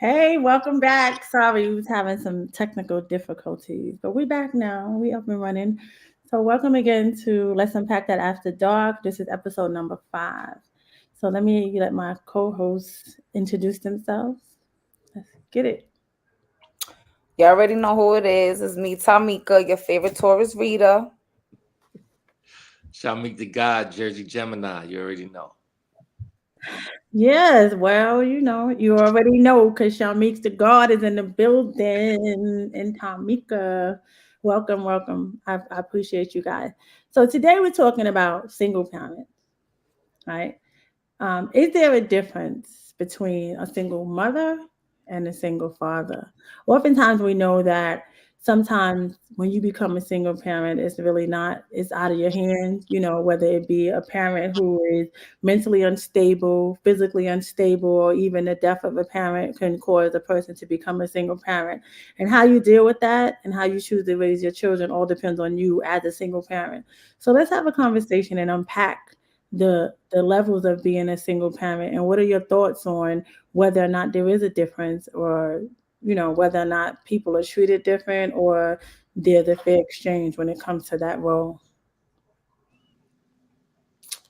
Hey, welcome back. Sorry, we was having some technical difficulties, but we're back now. We up and running. So welcome again to Let's Unpack That After Dark. This is episode number 5. So let my co-hosts introduce themselves. Let's get it. You already know who it is. It's me, Tamika, your favorite Taurus reader. Shall meet the God, Jersey Gemini. You already know. Yes, well, you already know because Shamik the God is in the building and Tamika. Welcome, welcome. I appreciate you guys. So today we're talking about single parents, right? Is there a difference between a single mother and a single father? Oftentimes, we know that sometimes when you become a single parent, it's really not, it's out of your hands, whether it be a parent who is mentally unstable, physically unstable, or even the death of a parent can cause a person to become a single parent. And how you deal with that and how you choose to raise your children all depends on you as a single parent. So let's have a conversation and unpack the levels of being a single parent, and what are your thoughts on whether or not there is a difference, or whether or not people are treated different, or there's a fair exchange when it comes to that role.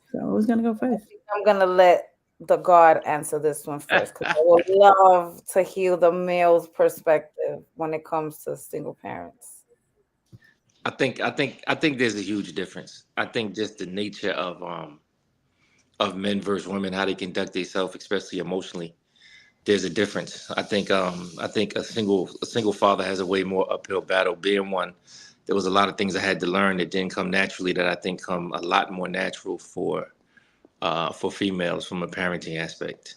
So who's gonna go first? I'm gonna let the God answer this one first because I would love to hear the male's perspective when it comes to single parents. I think there's a huge difference. I think just the nature of men versus women, how they conduct themselves, especially emotionally, there's a difference. I think a single father has a way more uphill battle. Being one, there was a lot of things I had to learn that didn't come naturally that I think come a lot more natural for females from a parenting aspect.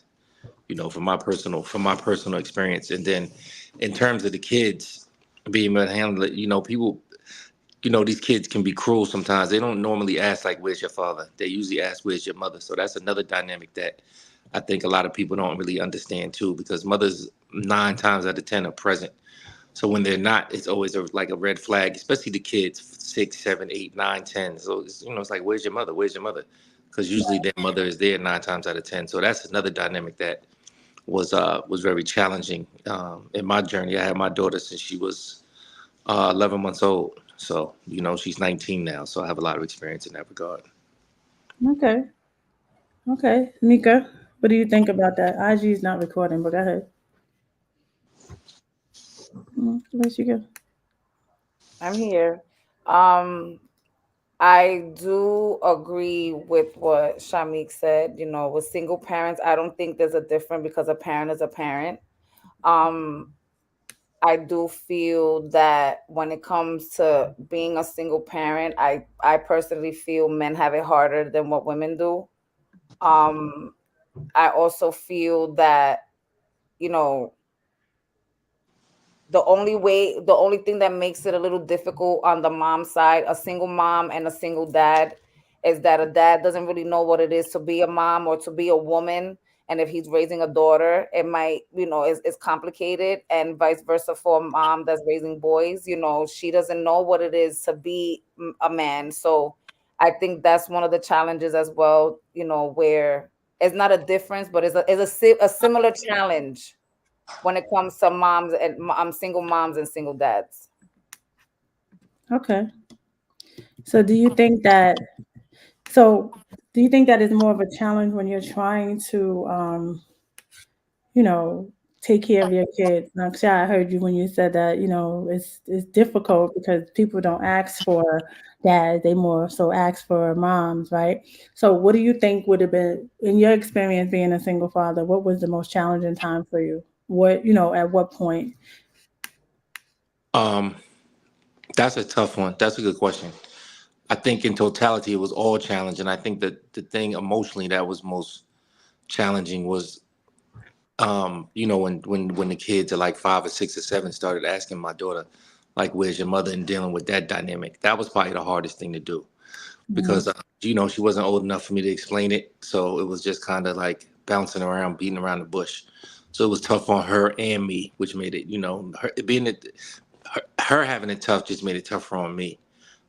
From my personal experience, and then in terms of the kids being able to handle it, people. These kids can be cruel sometimes. They don't normally ask like, "Where's your father?" They usually ask, "Where's your mother?" So that's another dynamic that I think a lot of people don't really understand too, because mothers 9 times out of 10 are present. So when they're not, it's always like a red flag, especially the kids 6, 7, 8, 9, 10. So it's like, "Where's your mother? Where's your mother?" Because usually their mother is there 9 times out of 10. So that's another dynamic that was very challenging in my journey. I had my daughter since she was 11 months old. So, she's 19 now. So I have a lot of experience in that regard. Okay, okay, Mika, what do you think about that? IG is not recording, but go ahead. Where she go? I'm here. Um, I do agree with what Shamik said. With single parents, I don't think there's a difference because a parent is a parent. Um, I do feel that when it comes to being a single parent, I personally feel men have it harder than what women do. Um, I also feel that, you know, the only thing that makes it a little difficult on the mom side, a single mom and a single dad, is that a dad doesn't really know what it is to be a mom or to be a woman. And if he's raising a daughter, it might, it's complicated. And vice versa for a mom that's raising boys, she doesn't know what it is to be a man. So I think that's one of the challenges as well, where it's not a difference, but it's a similar challenge when it comes to moms and single moms and single dads. Okay, so so do you think that is more of a challenge when you're trying to you know, take care of your kids? Now, Sha, I heard you when you said that, it's difficult because people don't ask for dads, they more so ask for moms, right? So what do you think would have been, in your experience being a single father, what was the most challenging time for you? At what point? Um, that's a tough one. That's a good question. I think in totality, it was all challenging. I think that the thing emotionally that was most challenging was, when the kids are like 5 or 6 or 7 started asking my daughter, like, "Where's your mother?" and dealing with that dynamic. That was probably the hardest thing to do Mhm. because, she wasn't old enough for me to explain it. So it was just kind of like bouncing around, beating around the bush. So it was tough on her and me, which made it, her having it tough just made it tougher on me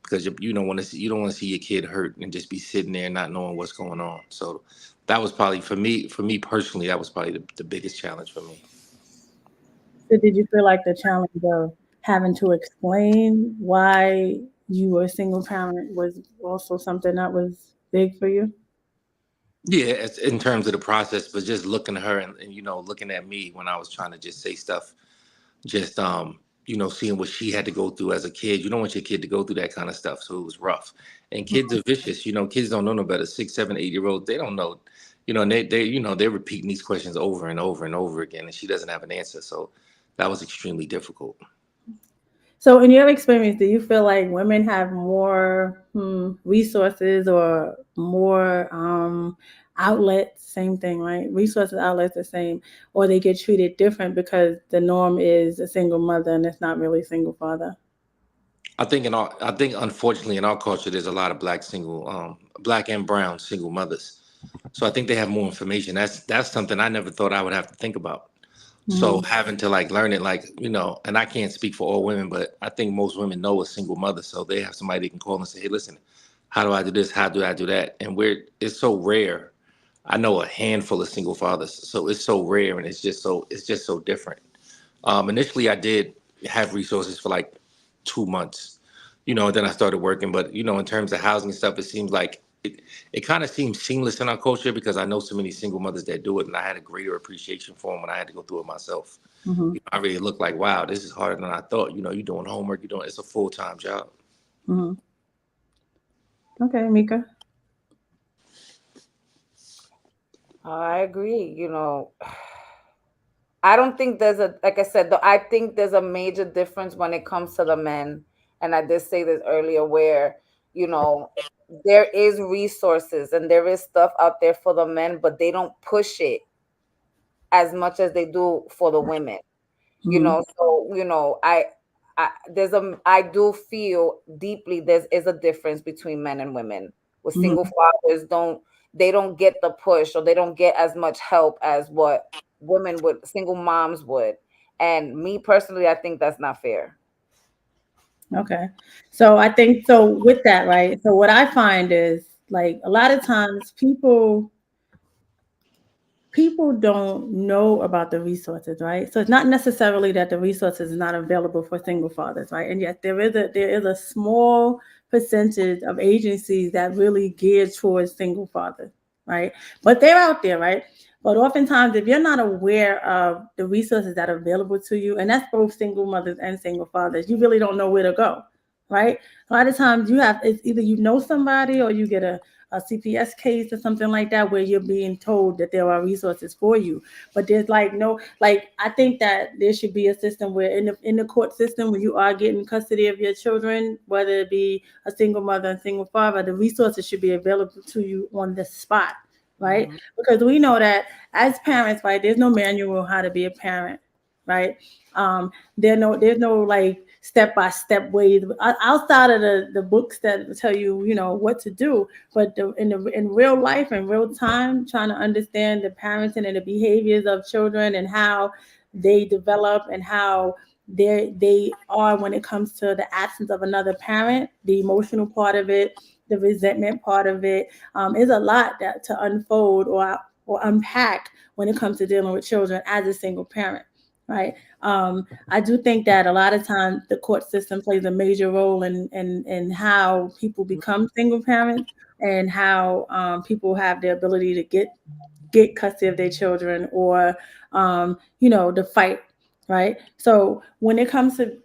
because you don't want to see your kid hurt and just be sitting there not knowing what's going on. So that was probably for me personally, that was probably the biggest challenge for me. So did you feel like the challenge of having to explain why you were a single parent was also something that was big for you? Yeah, it's in terms of the process, but just looking at her and looking at me when I was trying to just say stuff, just seeing what she had to go through as a kid. You don't want your kid to go through that kind of stuff, so it was rough. And kids are vicious. Kids don't know no better. 6, 7, 8 year olds, they don't know. And they're repeating these questions over and over and over again, and she doesn't have an answer. So that was extremely difficult. So, in your experience, do you feel like women have more resources or more outlets? Same thing, right? Resources, outlets, the same, or they get treated different because the norm is a single mother and it's not really a single father. I think unfortunately in our culture there's a lot of black and brown single mothers. So I think they have more information. That's something I never thought I would have to think about. So Mm-hmm. having to like learn it, like, and I can't speak for all women, but I think most women know a single mother. So they have somebody they can call and say, hey, listen, how do I do this? How do I do that? And it's so rare. I know a handful of single fathers. So it's so rare and it's just so different. Initially I did have resources for like 2 months, and then I started working. But, in terms of housing and stuff, it seems like it kind of seems seamless in our culture because I know so many single mothers that do it, and I had a greater appreciation for them when I had to go through it myself. Mm-hmm. I really looked like, wow, this is harder than I thought. You're doing homework, it's a full-time job. Mm-hmm. Okay, Mika. I agree. I don't think there's a, like I said, though, I think there's a major difference when it comes to the men. And I did say this earlier where, you know, there is resources and there is stuff out there for the men, but they don't push it as much as they do for the women. Mm-hmm. So I do feel deeply there is a difference between men and women. With single Mm-hmm. fathers, they don't get the push or they don't get as much help as what women would, single moms would. And me personally, I think that's not fair. Okay. So I think so with that, right? So what I find is like a lot of times people don't know about the resources, right? So it's not necessarily that the resources is not available for single fathers, right? And yet there is a small percentage of agencies that really gear towards single fathers, right? But they're out there, right? But oftentimes, if you're not aware of the resources that are available to you, and that's both single mothers and single fathers, you really don't know where to go, right? A lot of times, it's either you know somebody or you get a CPS case or something like that where you're being told that there are resources for you. But there's like no like I think that there should be a system where in the court system when you are getting custody of your children, whether it be a single mother and single father, the resources should be available to you on the spot. Right? Mhm. Because we know that as parents, right, there's no manual how to be a parent, right? Um, there's no like step by step ways outside of the books that tell you what to do, but in real life in real time trying to understand the parenting and the behaviors of children and how they develop and how they are when it comes to the absence of another parent, the emotional part of it, the resentment part of it, is a lot that to unfold or unpack when it comes to dealing with children as a single parent, right? I do think that a lot of times the court system plays a major role in how people become single parents and how people have the ability to get custody of their children or to fight, right? So when it comes to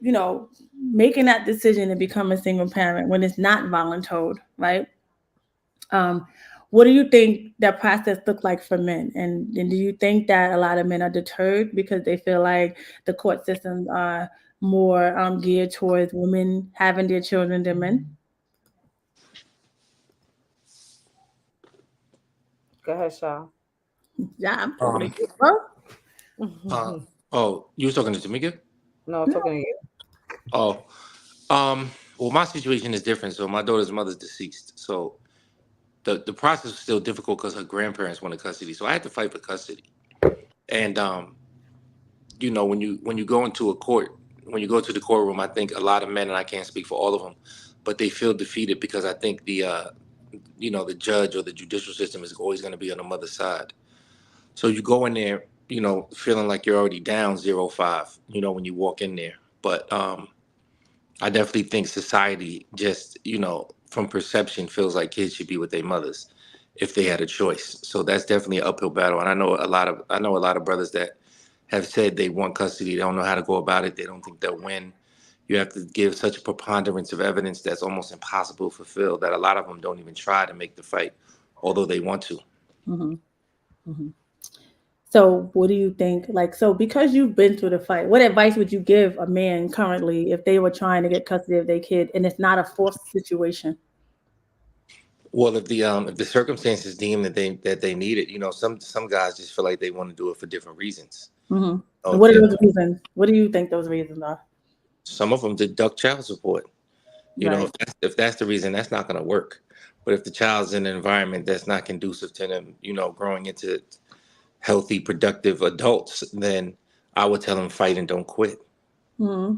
making that decision to become a single parent when it's not voluntold, right? Um, what do you think that process look like for men? And do you think that a lot of men are deterred because they feel like the court systems are more geared towards women having their children than men? Go ahead, Shaw. Yeah, I'm talking to Um, you, bro. uh, oh, you was talking to Tamika? No, No. talking to you. Oh, well, my situation is different. So my daughter's mother's deceased. So the process was still difficult because her grandparents wanted custody. So I had to fight for custody. And when you go into a court, when you go to the courtroom, I think a lot of men, and I can't speak for all of them, but they feel defeated because I think the judge or the judicial system is always going to be on the mother's side. So you go in there feeling like you're already down 0-5, when you walk in there. But I definitely think society just, from perception feels like kids should be with their mothers if they had a choice. So that's definitely an uphill battle. And I know a lot of brothers that have said they want custody. They don't know how to go about it. They don't think they'll win. You have to give such a preponderance of evidence that's almost impossible to fulfill that a lot of them don't even try to make the fight, although they want to. Hmm. Hmm. So, what do you think? Like, so because you've been through the fight, what advice would you give a man currently if they were trying to get custody of their kid and it's not a forced situation? Well, if the circumstances deem that they need it, some guys just feel like they want to do it for different reasons. Hmm. And Oh, what are and those reasons? What do you think those reasons are? some of them deduct child support. Right. If that's the reason, that's not going to work. But if the child's in an environment that's not conducive to them, growing into healthy, productive adults, then I would tell them fight and don't quit. Hmm.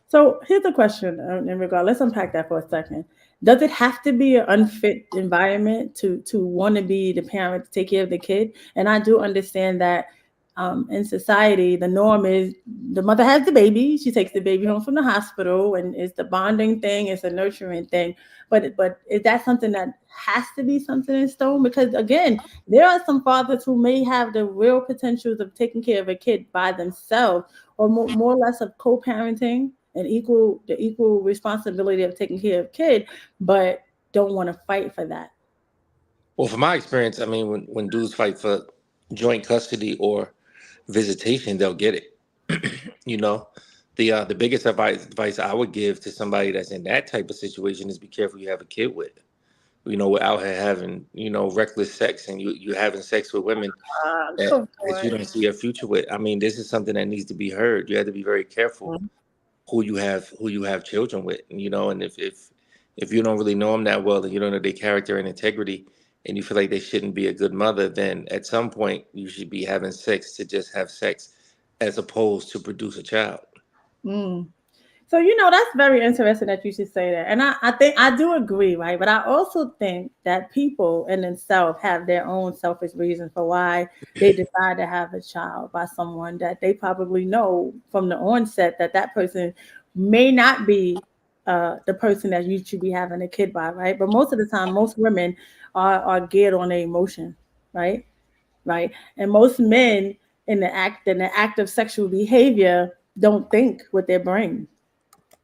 So here's a question in regard. Let's unpack that for a second. Does it have to be an unfit environment to want to be the parent to take care of the kid? And I do understand that in society, the norm is the mother has the baby, she takes the baby home from the hospital, and it's the bonding thing, it's a nurturing thing. But is that something that has to be something in stone? Because again, there are some fathers who may have the real potentials of taking care of a kid by themselves or more or less of co-parenting and equal responsibility of taking care of kid, but don't want to fight for that. Well, from my experience, I mean, when dudes fight for joint custody or visitation, they'll get it. you know, the biggest advice I would give to somebody that's in that type of situation is be careful you have a kid with. We're out here having reckless sex, and you having sex with women that Come that you on. don't see a future with. I mean, this is something that needs to be heard. You have to be very careful who you have children with, and if you don't really know them that well and you don't know their character and integrity, and you feel like they shouldn't be a good mother, then at some point you should be having sex to just have sex as opposed to produce a child. Mm. So that's very interesting that you should say that, and I think I do agree, right? But I also think that people in themselves have their own selfish reasons for why they decide to have a child by someone that they probably know from the onset that that person may not be the person that you should be having a kid by, right? But most of the time, most women are geared on their emotion, right? Right, and most men in the act of sexual behavior don't think with their brain,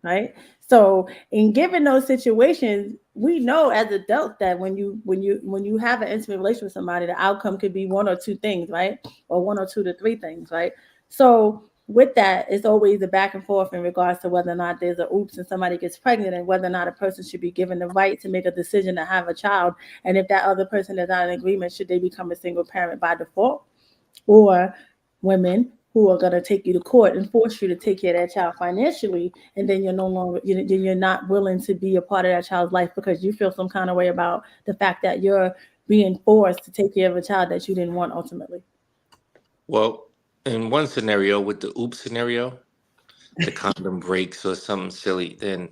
right? So in given those situations, we know as adults that when you have an intimate relationship with somebody, the outcome could be one or two things, right? Or one or two to three things, right? So with that, it's always a back and forth in regards to whether or not there's a oops and somebody gets pregnant, and whether or not a person should be given the right to make a decision to have a child. And if that other person is not in agreement, should they become a single parent by default? Or women who are going to take you to court and force you to take care of that child financially, and then you're no longer you're not willing to be a part of that child's life because you feel some kind of way about the fact that you're being forced to take care of a child that you didn't want ultimately. Well, in one scenario, with the oops scenario, the condom breaks or something silly, then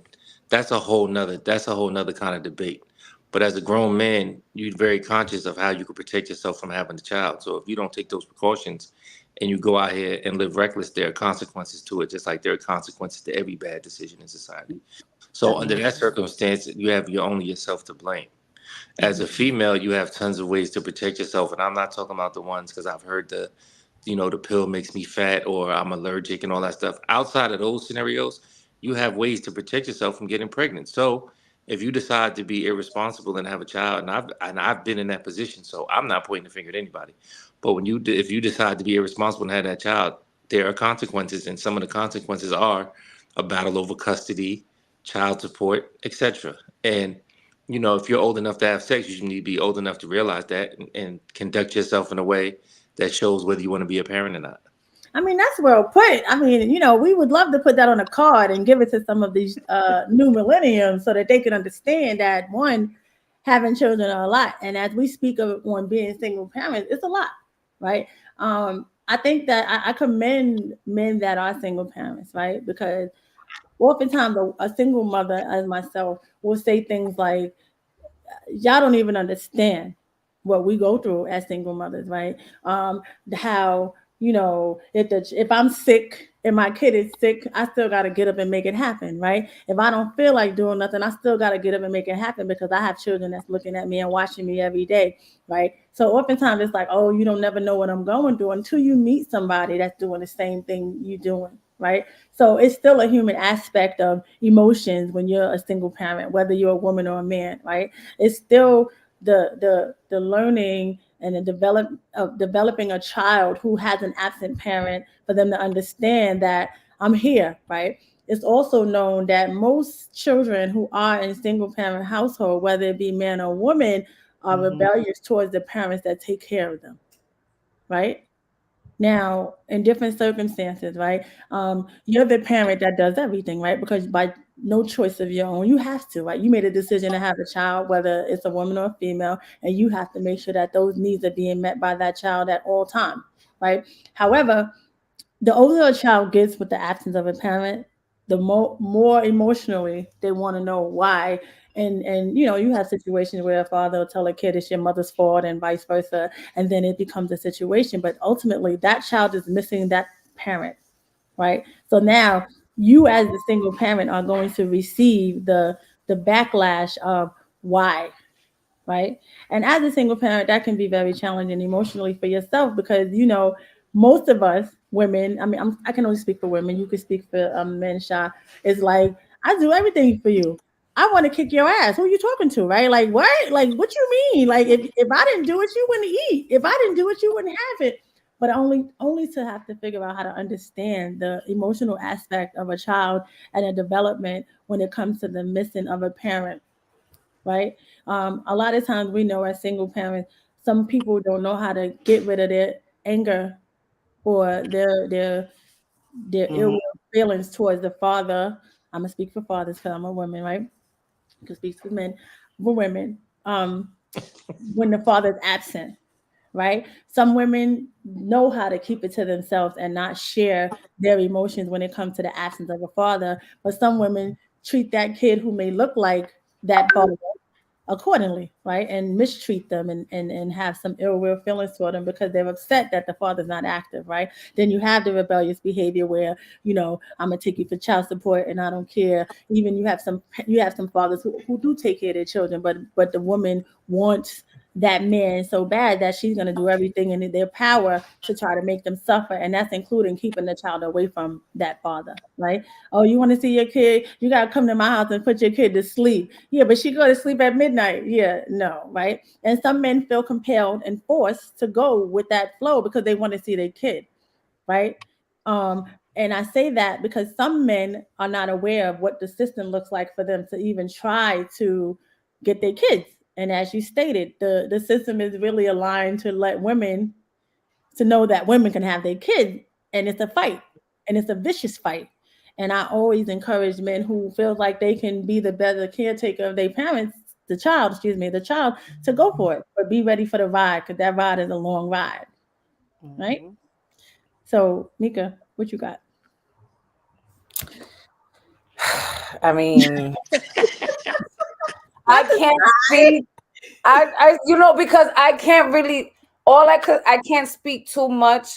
that's a whole nother kind of debate. But as a grown man, you're very conscious of how you could protect yourself from having a child. So if you don't take those precautions and you go out here and live reckless, there are consequences to it, just like there are consequences to every bad decision in society. So under Definitely. that circumstance, you have you only yourself to blame. As a female, you have tons of ways to protect yourself, and I'm not talking about the ones because I've heard the pill makes me fat or I'm allergic and all that stuff. Outside of those scenarios, you have ways to protect yourself from getting pregnant. So if you decide to be irresponsible and have a child, and I've been in that position, so I'm not pointing the finger at anybody. But if you decide to be irresponsible and have that child, there are consequences, and some of the consequences are a battle over custody, child support, etc. And if you're old enough to have sex, you need to be old enough to realize that and conduct yourself in a way that shows whether you want to be a parent or not. I mean, that's well put. I mean, we would love to put that on a card and give it to some of these new millenniums so that they can understand that one, having children are a lot, and as we speak of on being single parents, it's a lot, right? I think that I commend men that are single parents, right? Because oftentimes a single mother, as myself, will say things like, "Y'all don't even understand. what we go through as single mothers, right? How, if I'm sick and my kid is sick, I still got to get up and make it happen, right? If I don't feel like doing nothing, I still got to get up and make it happen because I have children that's looking at me and watching me every day, right? So oftentimes it's like, oh, you don't never know what I'm going through until you meet somebody that's doing the same thing you're doing, right? So it's still a human aspect of emotions when you're a single parent, whether you're a woman or a man, right? It's still the learning and the developing a child who has an absent parent for them to understand that I'm here, right? It's also known that most children who are in single parent household, whether it be man or woman, are Mhm. rebellious towards the parents that take care of them, right? Now, in different circumstances, right? You're the parent that does everything, right? Because by no choice of your own, you have to, right? You made a decision to have a child, whether it's a woman or a female, and you have to make sure that those needs are being met by that child at all time, right? However, the older a child gets with the absence of a parent, the more emotionally they want to know why. And you have situations where a father will tell a kid it's your mother's fault and vice versa, and then it becomes a situation. But ultimately, that child is missing that parent, right? So now you, as the single parent, are going to receive the backlash of why, right? And as a single parent, that can be very challenging emotionally for yourself because most of us women. I mean, I can only speak for women. You can speak for men. Shy is like I do everything for you. I want to kick your ass. Who are you talking to, right? Like what? Like what you mean? Like if I didn't do it, you wouldn't eat. If I didn't do it, you wouldn't have it. But only to have to figure out how to understand the emotional aspect of a child and a development when it comes to the missing of a parent, right? A lot of times we know as single parents, some people don't know how to get rid of their anger or their ill Mhm. will feelings towards the father. I'm gonna speak for fathers because I'm a woman, right? You can speak for men, for women. When the father's absent, right? Some women know how to keep it to themselves and not share their emotions when it comes to the absence of a father. But some women treat that kid who may look like that father accordingly, right? And mistreat them and have some ill will feelings toward them because they're upset that the father's not active, right? Then you have the rebellious behavior where, I'm gonna take you for child support and I don't care. Even you have some fathers who do take care of their children, but the woman wants that man so bad that she's going to do everything in their power to try to make them suffer, and that's including keeping the child away from that father, right? Oh, you want to see your kid, you got to come to my house and put your kid to sleep. Yeah, but she go to sleep at midnight. Yeah, no, right? And some men feel compelled and forced to go with that flow because they want to see their kid, right? Um, and I say that because some men are not aware of what the system looks like for them to even try to get their kids. And as you stated, the system is really aligned to let women to know that women can have their kids, and it's a fight, and it's a vicious fight. And I always encourage men who feel like they can be the better caretaker of their parents, the child, to go for it, but be ready for the ride because that ride is a long ride, right? Mhm. So, Mika, what you got? I mean, Not I the can't speak. Because I can't really. I can't speak too much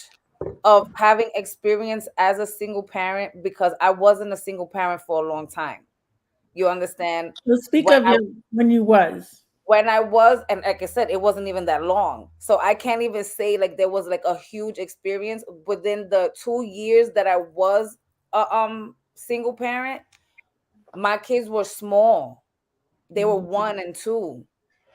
of having experience as a single parent because I wasn't a single parent for a long time. You understand? so speak When of I your when you was. was, and like I said, it wasn't even that long. So I can't even say like there was like a huge experience within the 2 years that I was a single parent. My kids were small. They were Mhm. 1 and 2.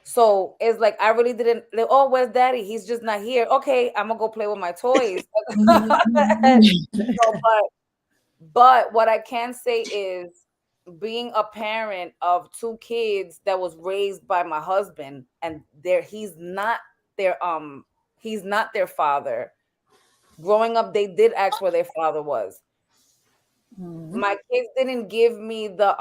So it's like I really didn't like, oh, where's daddy? He's just not here. Okay, I'm gonna go play with my toys. No, but what I can say is being a parent of 2 kids that was raised by my husband and their he's not their father. Growing up, they did ask where their father was. Mhm. My kids didn't give me the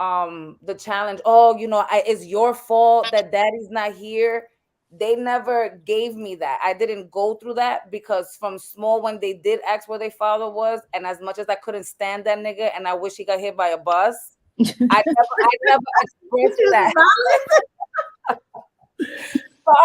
challenge. Oh, it's your fault that daddy's not here. They never gave me that. I didn't go through that because from small, when they did ask where their father was, and as much as I couldn't stand that nigga and I wish he got hit by a bus, I never expressed Which is that. valid.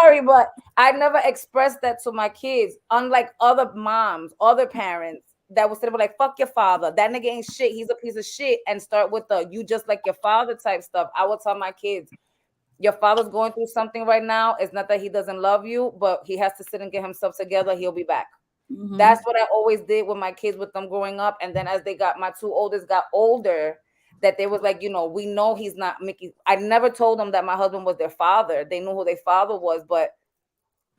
Sorry, but I never expressed that to my kids, unlike other moms, other parents that would say, like, fuck your father. That nigga ain't shit. He's a piece of shit. And start with the you just like your father type stuff. I would tell my kids, your father's going through something right now. It's not that he doesn't love you, but he has to sit and get himself together. He'll be back. Mm-hmm. That's what I always did with my kids, with them growing up. And then as they got, my two oldest got older, that they was like, we know he's not Mickey. I never told them that my husband was their father. They knew who their father was, but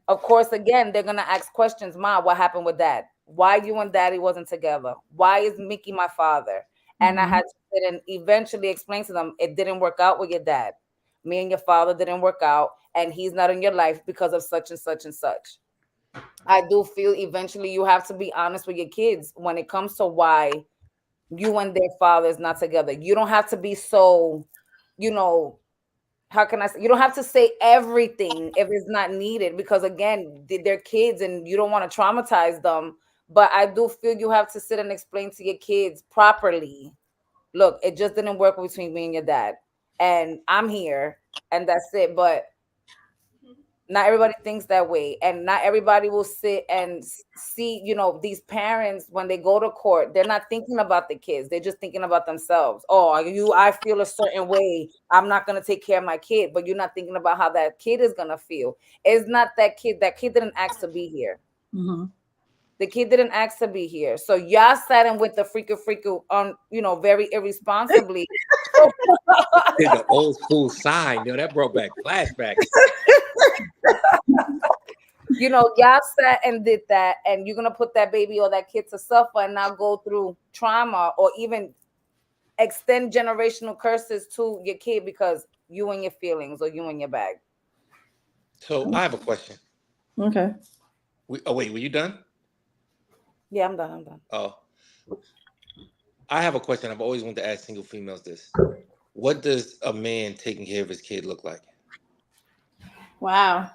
of course, again, they're gonna ask questions. Ma, what happened with dad? Why you and daddy wasn't together? Why is Mickey my father? And I Mm-hmm. had to sit and eventually explain to them, it didn't work out with your dad. Me and your father didn't work out, and he's not in your life because of such and such and such. I do feel eventually you have to be honest with your kids when it comes to why you and their father is not together. You don't have to be so, you know, how can I say, you don't have to say everything if it's not needed, because again, they're kids and you don't want to traumatize them. But I do feel you have to sit and explain to your kids properly, look, it just didn't work between me and your dad, and I'm here, and that's it. But not everybody thinks that way, and not everybody will sit and see, these parents, when they go to court, they're not thinking about the kids, they're just thinking about themselves. Oh, I feel a certain way, I'm not going to take care of my kid, but you're not thinking about how that kid is going to feel. It's not that kid didn't ask to be here. Mm-hmm. The kid didn't ask to be here, so y'all sat in with the freaker on, very irresponsibly. Did the old school sign, that brought back flashbacks. Y'all sat and did that, and you're gonna put that baby or that kid to suffer and now go through trauma, or even extend generational curses to your kid because you and your feelings, or you and your bag. So I have a question. Okay. Oh wait, were you done? Yeah, I'm done. Oh, I have a question. I've always wanted to ask single females this. What does a man taking care of his kid look like? Wow.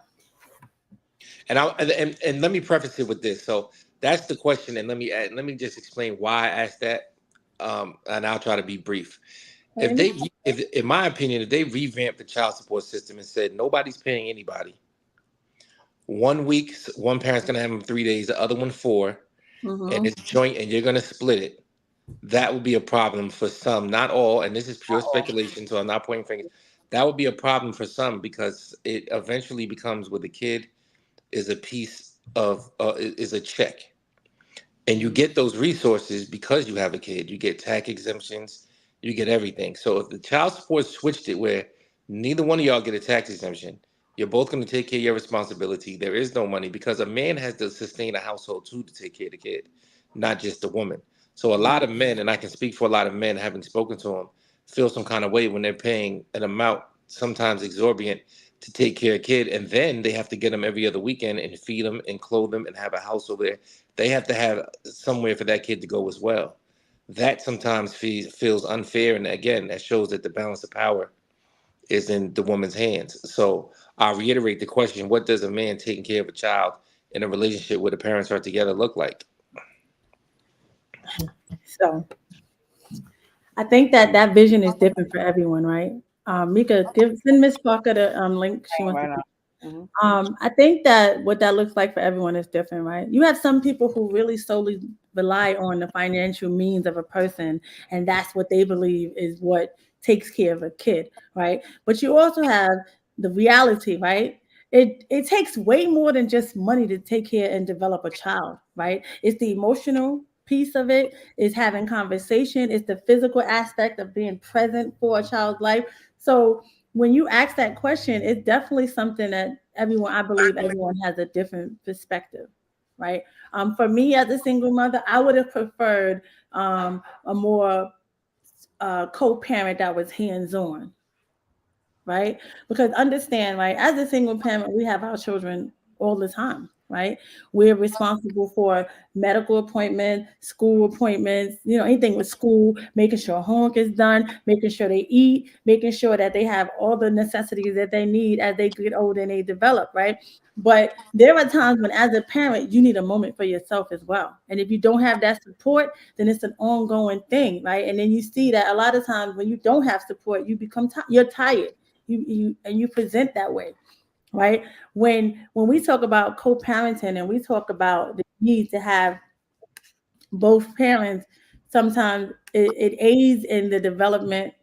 And let me preface it with this. So that's the question, and let me just explain why I asked that. And I'll try to be brief. If in my opinion, if they revamped the child support system and said nobody's paying anybody, 1 week, one parent's gonna have them 3 days, the other one 4, and Mm-hmm. it's joint, and you're gonna split it. That would be a problem for some, not all, and this is pure speculation, so I'm not pointing fingers. That would be a problem for some because it eventually becomes with the kid is a piece of is a check, and you get those resources because you have a kid. You get tax exemptions, you get everything. So if the child support switched it where neither one of y'all get a tax exemption, you're both going to take care of your responsibility. There is no money because a man has to sustain a household too to take care of the kid, not just the woman. So a lot of men, and I can speak for a lot of men having spoken to them, feel some kind of way when they're paying an amount, sometimes exorbitant, to take care of a kid, and then they have to get them every other weekend and feed them and clothe them and have a house over there. They have to have somewhere for that kid to go as well. That sometimes feels unfair, and again, that shows that the balance of power is in the woman's hands. So I'll reiterate the question: what does a man taking care of a child in a relationship where the parents are together look like? So I think that vision is different for everyone, right? Mika, send Miss Parker the link. She wants to. Right now. Mhm. I think that what that looks like for everyone is different, right? You have some people who really solely rely on the financial means of a person, and that's what they believe is what takes care of a kid, right? But you also have the reality, right? It takes way more than just money to take care and develop a child, right? It's the emotional piece of it, it's having conversation, it's the physical aspect of being present for a child's life. So when you ask that question, it's definitely something that I believe everyone has a different perspective, right? For me as a single mother, I would have preferred a more co-parent that was hands-on, right? Because understand, right, as a single parent, we have our children all the time, right? We're responsible for medical appointments, school appointments, anything with school, making sure homework is done, making sure they eat, making sure that they have all the necessities that they need as they get older and they develop, right? But there are times when, as a parent, you need a moment for yourself as well. And if you don't have that support, then it's an ongoing thing, right? And then you see that a lot of times when you don't have support, you become you're tired. You present that way, right? When we talk about co-parenting and we talk about the need to have both parents, sometimes it aids in the development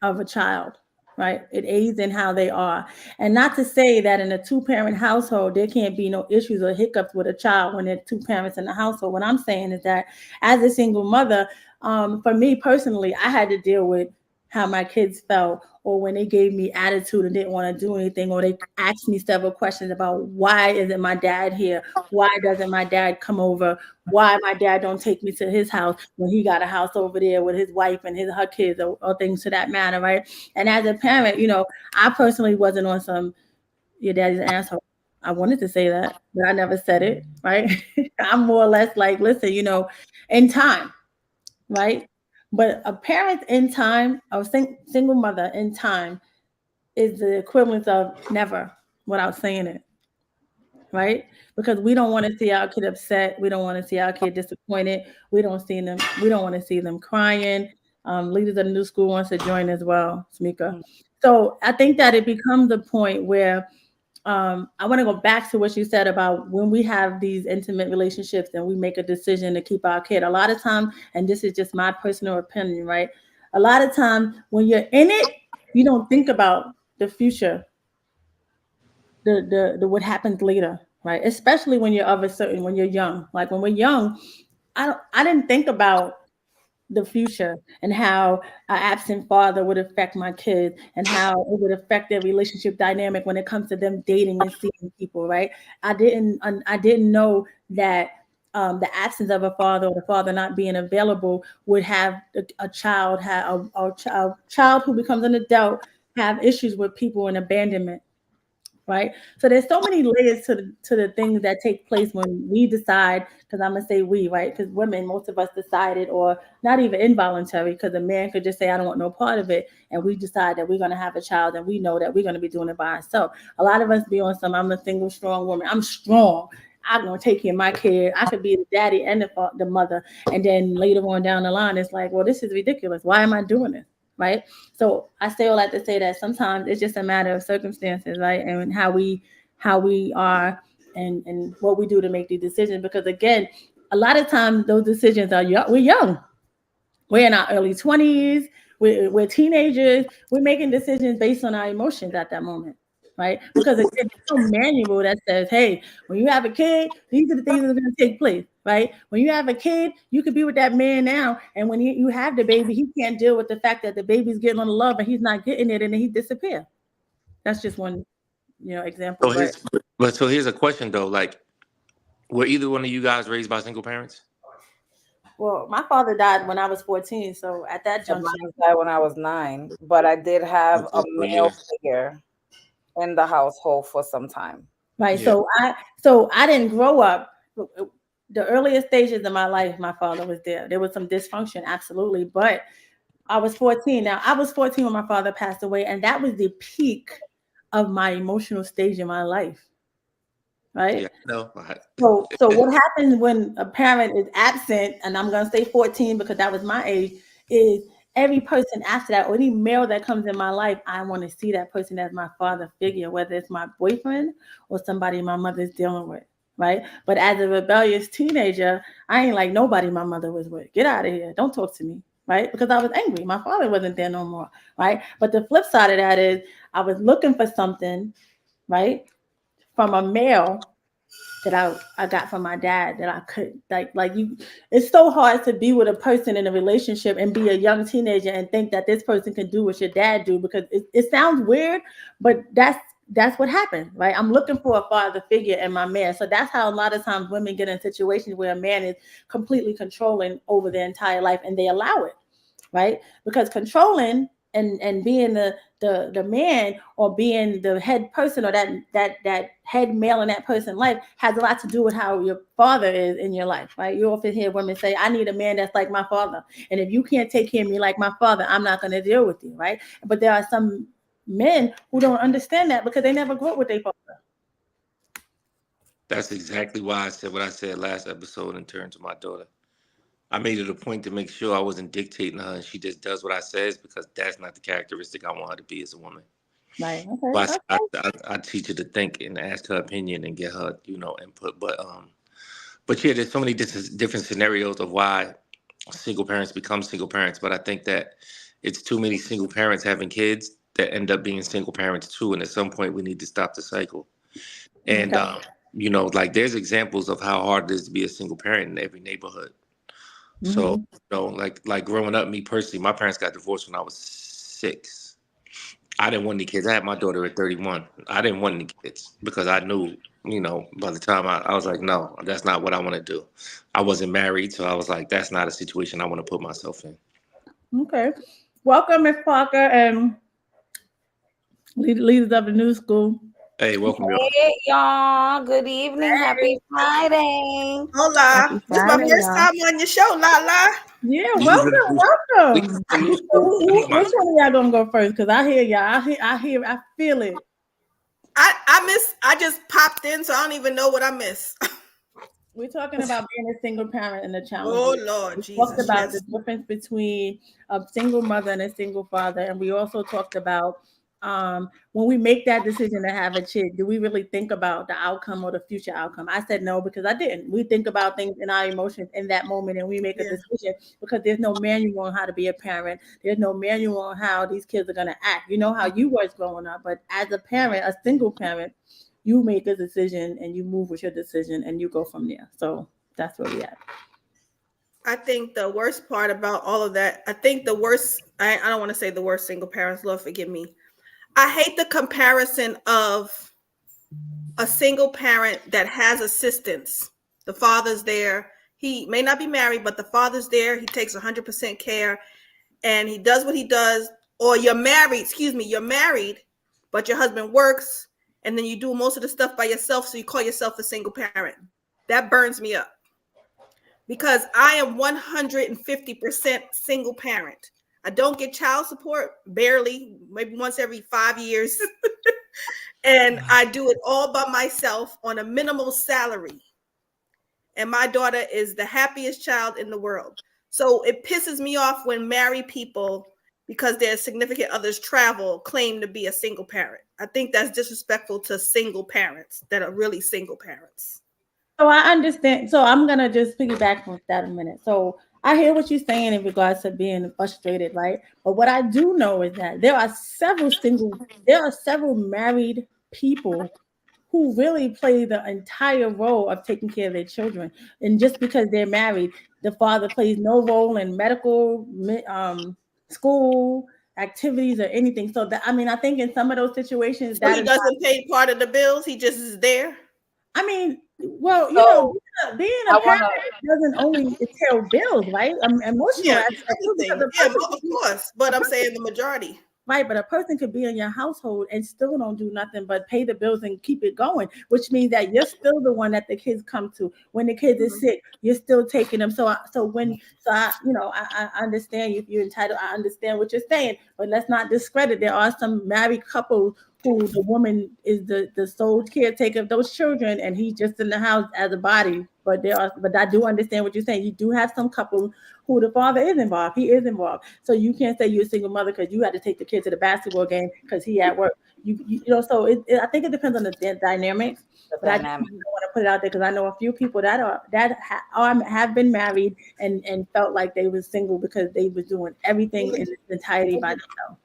of a child, right? It aids in how they are. And not to say that in a two-parent household, there can't be no issues or hiccups with a child when there are two parents in the household. What I'm saying is that as a single mother, for me personally, I had to deal with how my kids felt, or when they gave me attitude and didn't want to do anything, or they asked me several questions about why isn't my dad here? Why doesn't my dad come over? Why my dad don't take me to his house when he got a house over there with his wife and her kids, or things to that matter, right? And as a parent, I personally wasn't on some your daddy's an asshole. I wanted to say that, but I never said it, right? I'm more or less like, listen, in time, right? But a parent in time, a single mother in time, is the equivalent of never without saying it, right? Because we don't want to see our kid upset. We don't want to see our kid disappointed. We don't see them. We don't want to see them crying. Leaders of the new school wants to join as well, Smika. So I think that it becomes a point where I want to go back to what you said about when we have these intimate relationships and we make a decision to keep our kid. A lot of time, and this is just my personal opinion, right? A lot of time when you're in it, you don't think about the future, the what happens later, right? Especially when you're of a certain when you're young. Like when we're young, I didn't think about the future and how an absent father would affect my kids and how it would affect their relationship dynamic when it comes to them dating and seeing people, right? I didn't know that the absence of a father or the father not being available would have a child have a child who becomes an adult have issues with people and abandonment, right? So there's so many layers to the things that take place when we decide. Because I'm gonna say we, right? Because women, most of us decided, or not even involuntary, because a man could just say, "I don't want no part of it," and we decide that we're gonna have a child, and we know that we're gonna be doing it by ourselves. A lot of us be on some. I'm a single, strong woman. I'm strong. I'm gonna take care of my kid. I could be the daddy and the mother, and then later on down the line, it's like, well, this is ridiculous. Why am I doing this? Right? So I say all that to say that sometimes it's just a matter of circumstances, right? And how we are and what we do to make these decisions. Because again, a lot of times those decisions are young. We're young. We're in our early 20s. We're teenagers. We're making decisions based on our emotions at that moment, right? Because again, there's no manual that says, hey, when you have a kid, these are the things that are going to take place, right? When you have a kid, you could be with that man now. And when you have the baby, he can't deal with the fact that the baby's getting on the love and he's not getting it and then he disappears. That's just one, example. So But here's a question though. Like, were either one of you guys raised by single parents? well, my father died when I was 14. So at that Yeah, juncture, mine died when I was 9, but I did have a Okay, so male yeah, figure in the household for some time. right. yeah. So I didn't grow up. The earliest stages of my life, my father was there. There was some dysfunction, absolutely. But I was 14. Now I was 14 when my father passed away, and that was the peak of my emotional stage in my life. Right. Yeah, no. So what happens when a parent is absent, and I'm gonna say 14 because that was my age, is every person after that, or any male that comes in my life, I want to see that person as my father figure, whether it's my boyfriend or somebody my mother's dealing with, right? But as a rebellious teenager, I ain't like nobody my mother was with. Get out of here. Don't talk to me. Right? Because I was angry. My father wasn't there no more. Right. But the flip side of that is I was looking for something, right, from a male that I got from my dad that I could like you. It's so hard to be with a person in a relationship and be a young teenager and think that this person can do what your dad do, because it sounds weird, but that's what happened, right? I'm looking for a father figure in my man. So that's how a lot of times women get in situations where a man is completely controlling over their entire life and they allow it, right? Because controlling and being the man or being the head person or that head male in that person's life has a lot to do with how your father is in your life, right? You often hear women say, I need a man that's like my father. And if you can't take care of me like my father, I'm not going to deal with you, right? But there are some men who don't understand that because they never grew up with their father. That's exactly why I said what I said last episode in terms of my daughter. I made it a point to make sure I wasn't dictating her and she just does what I says, because that's not the characteristic I want her to be as a woman. Right. Okay. But Okay. I teach her to think and ask her opinion and get her, input. But yeah, there's so many different scenarios of why single parents become single parents. But I think that it's too many single parents having kids that end up being single parents too. And at some point, we need to stop the cycle. And Okay. like there's examples of how hard it is to be a single parent in every neighborhood. So, Hmm. like growing up, me personally, my parents got divorced when I was 6. I didn't want any kids. I had my daughter at 31. I didn't want any kids because I knew, by the time I was like, no, that's not what I want to do. I wasn't married, so I was like, that's not a situation I want to put myself in. Okay. Welcome, Miss Parker, and leaders of the new school. Hey, welcome y'all. Hey, y'all. Good evening. Happy Friday. Hola. Happy This is my Friday, first y'all. time on your show, La. Yeah, Leaders of the welcome, new, leaders welcome. of the new So school. I need my which one of y'all gonna go first? Because I hear y'all. I feel it. I just popped in, so I don't even know what I missed. We're talking about being a single parent and the Oh challenges. Lord We talked Jesus, about the yes. difference between a single mother and a single father, and we also talked about when we make that decision to have a kid, do we really think about the outcome or the future outcome? I said no because I didn't. We think about things in our emotions in that moment, and we make a Yeah. decision because there's no manual on how to be a parent. There's no manual on how these kids are going to act. You know how you was growing up, but as a parent, a single parent, you make a decision and you move with your decision and you go from there. So that's where we at. I think the worst part about all of that, I think the worst, I don't want to say the worst single parents, Lord forgive me. I hate the comparison of a single parent that has assistance. The father's there. He may not be married, but the father's there. He takes 100% care and he does what he does. Or you're married, you're married, but your husband works and then you do most of the stuff by yourself. So you call yourself a single parent. That burns me up because I am 150% single parent. I don't get child support, barely, maybe once every 5 years. And I do it all by myself on a minimal salary. And my daughter is the happiest child in the world. So it pisses me off when married people, because their significant others travel, claim to be a single parent. I think that's disrespectful to single parents that are really single parents. So I understand. So I'm gonna just piggyback with that a minute. So I hear what you're saying in regards to being frustrated, right? But what I do know is that there are several married people who really play the entire role of taking care of their children. And just because they're married, the father plays no role in medical, school activities or anything. So that, I mean, I think in some of those situations So that he is, doesn't pay part of the bills. He just is there. I mean, well, So being a I parent wanna doesn't only entail bills, right? Emotional Yeah, aspect too, because everything. a Yeah, person of could be course. But a I'm person saying the majority. right, but a person could be in your household and still don't do nothing but pay the bills and keep it going, which means that you're still the one that the kids come to. When the kids is Mhm. sick, you're still taking them. I understand if you're entitled. I understand what you're saying, but let's not discredit. There are some married couples who the woman is the sole caretaker of those children, and he's just in the house as a body. But I do understand what you're saying. You do have some couples who the father is involved. He is involved. So you can't say you're a single mother because you had to take the kid to the basketball game because he at work. So I think it depends on the dynamics. the But I dynamic. definitely want to put it out there because I know a few people have been married and felt like they was single because they was doing everything in its entirety by themselves.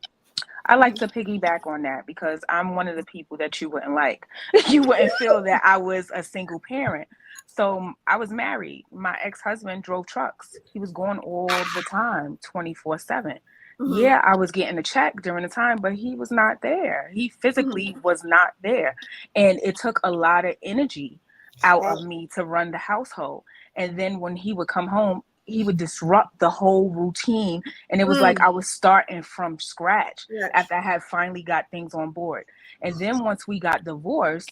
I like to piggyback on that because I'm one of the people that you wouldn't like. You wouldn't feel that I was a single parent. So I was married. My ex-husband drove trucks. He was going all the time, 24/7. Mhm. Yeah, I was getting a check during the time, but he was not there. He Mhm. physically was not there. And it took a lot of energy out Wow. of me to run the household. And then when he would come home, he would disrupt the whole routine, and it was like Mm. I was starting from scratch Yes. after I had finally got things on board. And then once we got divorced,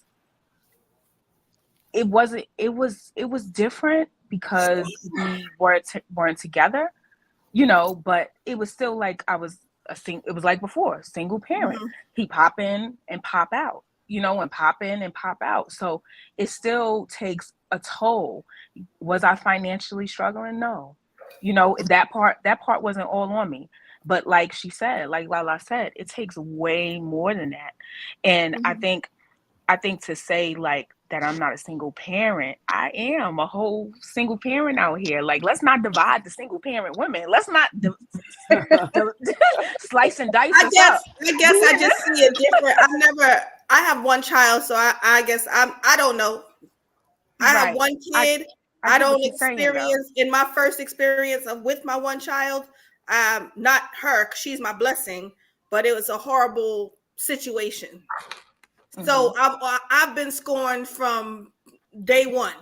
it was different because we weren't together, but it was still like I was it was like before, single parent. Mhm. He pop in and pop out, and pop in and pop out. So it still takes a toll. Was I financially struggling? No. That part wasn't all on me. But like she said, like Lala said, it takes way more than that. And I think to say like that I'm not a single parent, I am a whole single parent out here. Like, let's not divide the single parent women. Let's not slice and dice I us guess up. I guess I just see it different. I have one child, so I guess I don't know. I have Right. one I kid. I I get don't what you're saying though. experience in my first experience of with my one child. Not her, 'cause she's my blessing, but it was a horrible situation. Hmm. So I've been scorned from day one.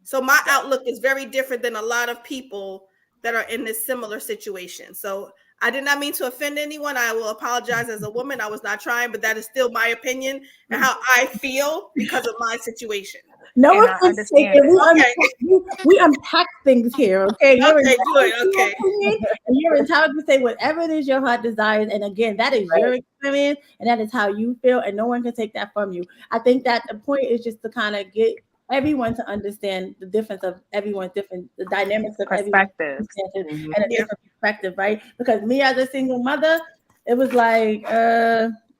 So my outlook is very different than a lot of people that are in this similar situation. So I did not mean to offend anyone. I will apologize as a woman. I was not trying, but that is still my opinion and how I feel because of my situation. No And I offense understand taken. it. Okay. We unpack things here, okay? You're Okay, entitled good. to your Okay. opinion, and you're entitled to say whatever it is your heart desires. And again, that is your experience, and that is how you feel, and no one can take that from you. I think that the point is just to kind of get everyone to understand the difference of everyone's different, the dynamics of everyone's Perspectives. circumstances, Mhm. and a Yeah. different perspective, right? Because me as a single mother, it was like,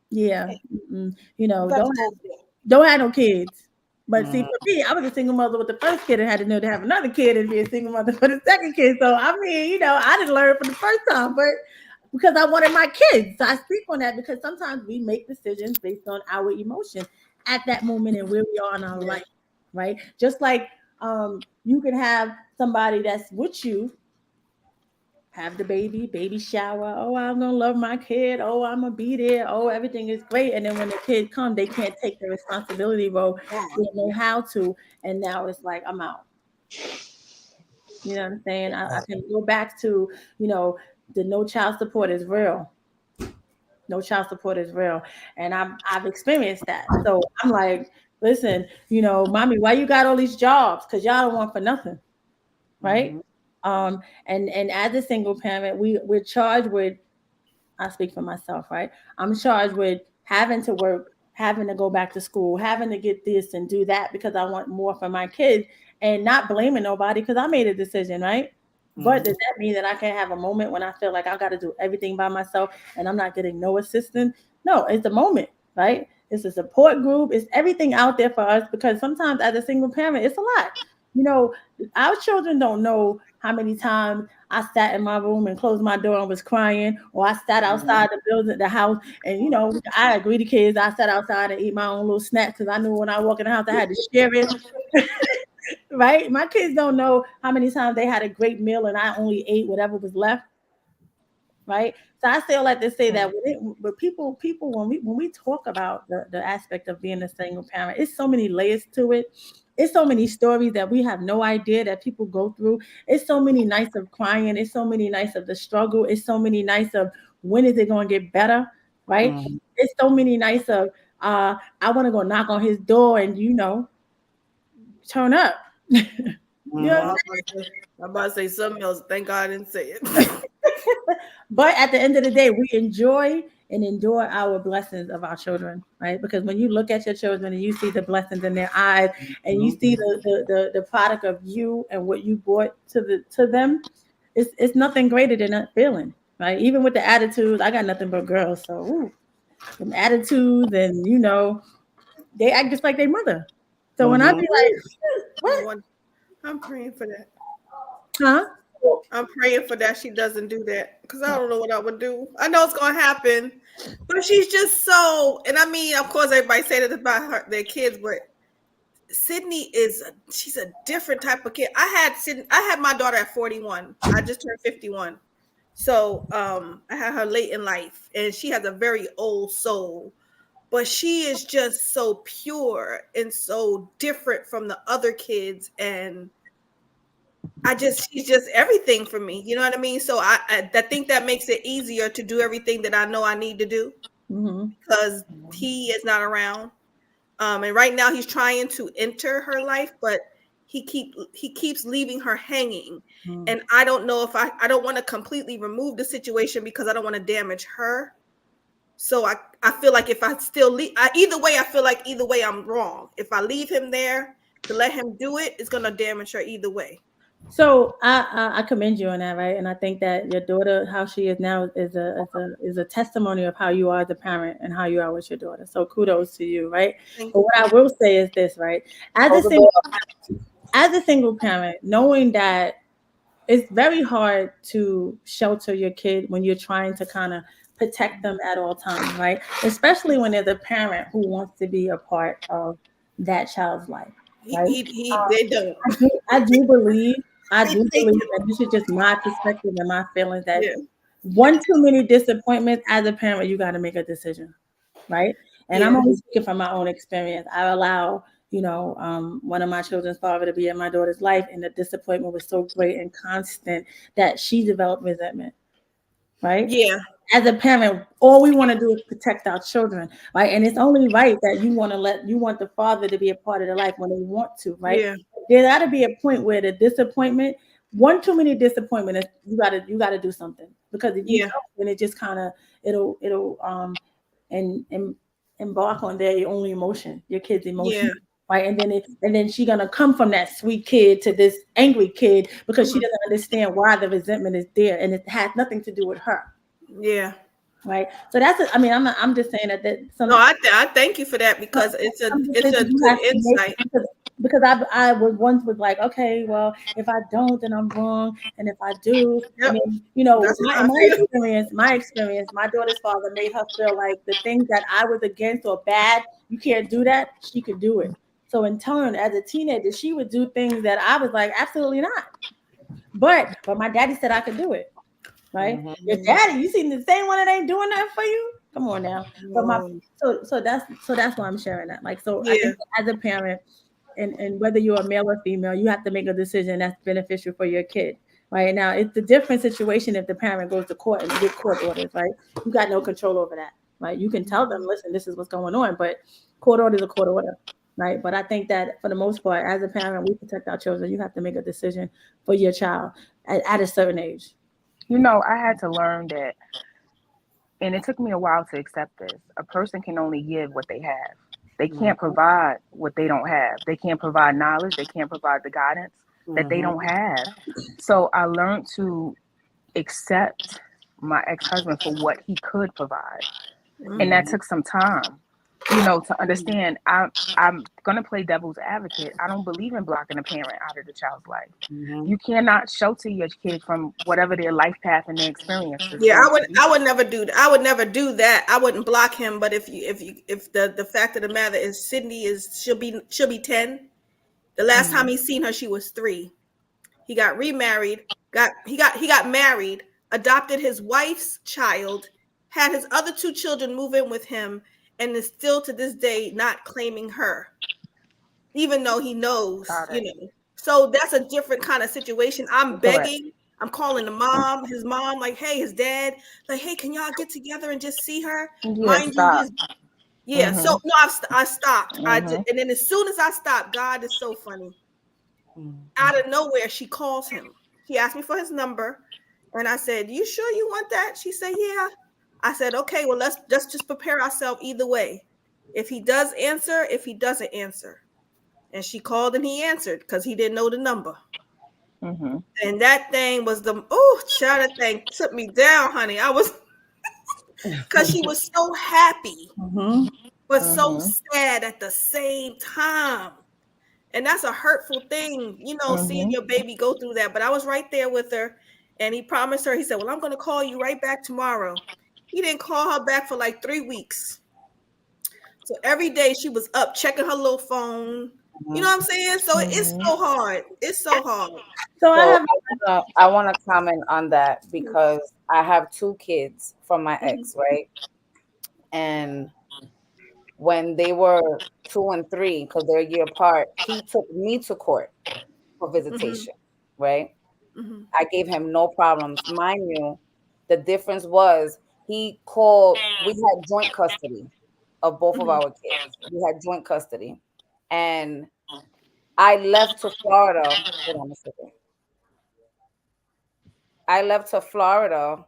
yeah, you know, That's bullshit. don't have no kids. But see, Mhm. for me, I was a single mother with the first kid and had to know to have another kid and be a single mother for the second kid. So I mean, you know, I didn't learn for the first time, but because I wanted my kids. So I speak on that because sometimes we make decisions based on our emotion at that moment and where we are in our Yeah. life, right? Just like you can have somebody that's with you have the baby shower. Oh, I'm gonna love my kid. Oh, I'm gonna be there. Oh, everything is great. And then when the kid comes, they can't take the responsibility role. They don't know how to. And now it's like I'm out. You know what I'm saying? I can go back to, you know, the no child support is real. No child support is real. And I've experienced that. So I'm like, listen, you know, mommy, why you got all these jobs? Because y'all don't want for nothing, right? Mhm. And as a single parent, we're charged with I speak for myself, right? I'm charged with having to work, having to go back to school, having to get this and do that because I want more for my kids and not blaming nobody because I made a decision, right? But Mhm. does that mean that I can't have a moment when I feel like I got to do everything by myself and I'm not getting no assistance? No, it's a moment, right? It's a support group. It's everything out there for us because sometimes as a single parent, it's a lot. You know, our children don't know how many times I sat in my room and closed my door and was crying, or I sat outside the building, the house, and you know, I agree to kids. I sat outside and eat my own little snacks because I knew when I walk in the house I had to share it. Right? My kids don't know how many times they had a great meal and I only ate whatever was left, right? So I still like to say that but people when we talk about the aspect of being a single parent, it's so many layers to it. It's so many stories that we have no idea that people go through. It's so many nights of crying. It's so many nights of the struggle. It's so many nights of when is it going to get better, right? Mhm. It's so many nights of I want to go knock on his door and you know turn up. You know, Mhm. I'm about to say something else. Thank God I didn't say it. but at the end of the day, we enjoy and endure our blessings of our children, right? Because when you look at your children and you see the blessings in their eyes and you Mhm. see the product of you and what you brought to them, it's nothing greater than that feeling, right? Even with the attitudes, I got nothing but girls, so ooh, them attitudes and you know they act just like their mother. So when I be Mhm. like, No what, one. I'm praying for that. huh? I'm praying for that she doesn't do that because I don't know what I would do. I know it's gonna happen, but she's just so. And I mean, of course, everybody say that about their kids, but Sydney she's a different type of kid. I had my daughter at 41. I just turned 51. So I had her late in life and she has a very old soul, but she is just so pure and so different from the other kids. And she's just everything for me. You know what I mean? So I think that makes it easier to do everything that I know I need to do Mm-hmm. because he is not around. And right now he's trying to enter her life, but he keeps leaving her hanging. And I don't know if I don't want to completely remove the situation because I don't want to damage her. So I feel like if I still leave, either way, I feel like either way I'm wrong. If I leave him there to let him do it, it's gonna damage her either way. So I commend you on that, right? And I think that your daughter, how she is now, is a testimony of how you are as a parent and how you are with your daughter. So kudos to you, right? Thank But what I will say is this, right? As a Hold the single door. as a single parent, knowing that it's very hard to shelter your kid when you're trying to kind of protect them at all times, right? Especially when there's a parent who wants to be a part of that child's life, right? they don't. I They do they believe don't. that this is just my perspective and my feelings that Yeah, one too many disappointments as a parent, you got to make a decision, right? And I'm yeah, only speaking from my own experience. I allow, one of my children's father to be in my daughter's life, and the disappointment was so great and constant that she developed resentment, right? yeah, As a parent, all we want to do is protect our children, right? And it's only right that you want the father to be a part of their life when they want to, right? yeah, There got to be a point where the disappointment, one too many disappointment, is you gotta do something, because if you yeah, don't, then it just kind of it'll and embark on their only emotion, your kid's emotion. yeah. Right, and then she gonna come from that sweet kid to this angry kid because she Mhm. doesn't understand why the resentment is there, and it has nothing to do with her, Yeah. right? So I mean, I'm just saying that No, some I thank you for that no, because I'm just it's saying a that you good have to make, insight. because I was once was like, okay, well, if I don't, then I'm wrong, and if I do, and Yep, then that's my how in I feel. my experience, my daughter's father made her feel like the things that I was against or bad, you can't do that, she could do it. So in turn, as a teenager, she would do things that I was like, absolutely not. But my daddy said I could do it, right? Hmm. Your daddy, you seen the same one that ain't doing that for you? Come on now. But my No. so that's why I'm sharing that. Like, so I Yeah, think as a parent, and whether you're a male or female, you have to make a decision that's beneficial for your kid. Right now, it's a different situation if the parent goes to court and get court orders, right? You got no control over that, right? You can tell them, listen, this is what's going on, but court order is a court order, right? But I think that for the most part, as a parent, we protect our children. You have to make a decision for your child at a certain age. I had to learn that, and it took me a while to accept this. A person can only give what they have. They can't provide what they don't have. They can't provide knowledge. They can't provide the guidance that they Hmm. don't have. So I learned to accept my ex-husband for what he could provide, and that Hmm. took some time, to understand. I'm gonna play devil's advocate. I don't believe in blocking a parent out of the child's life. Hmm. You cannot shelter your kid from whatever their life path and their experience is yeah. going to be. I would never do that. I would never do that. I wouldn't block him. But if the fact of the matter is, Sydney is she'll be 10. The last time Mhm. he seen her, she was 3. He got remarried. He got married. Adopted his wife's child. Had his other 2 children move in with him, and is still to this day not claiming her, even though he knows, Got it. So that's a different kind of situation. I'm Correct. begging. I'm calling the mom, his mom, like, hey, his dad, like, hey, can y'all get together and just see her? Yeah. Mind you, Stop. his yeah. So Mhm. no, I stopped. Mhm. And then as soon as I stopped, God is so funny. Out of nowhere, she calls him. She asked me for his number, and I said, "You sure you want that?" She said, "Yeah." I said, "Okay, well, let's just prepare ourselves either way. If he does answer, if he doesn't answer." And she called and he answered because he didn't know the number. Mhm. And that thing was child, that thing took me down, honey. I was because she was so happy, Mm-hmm. but so Mhm. sad at the same time. And that's a hurtful thing, seeing Mhm. your baby go through that. But I was right there with her, and he promised her, he said, well, I'm going to call you right back tomorrow. He didn't call her back for like 3 weeks. So every day she was up checking her little phone. You know what I'm saying? So it's Mhm. so hard. It's so hard. So I So have. I wanna comment on that because I have 2 kids from my Mhm, ex, right? And when they were 2 and 3, because they're a year apart, he took me to court for mhm, visitation, right? mhm, I gave him no problems. Mind you, the difference was he called, we had joint custody of both of mhm, our kids. We had joint custody. And I left to Florida. Hold on a second. I left to Florida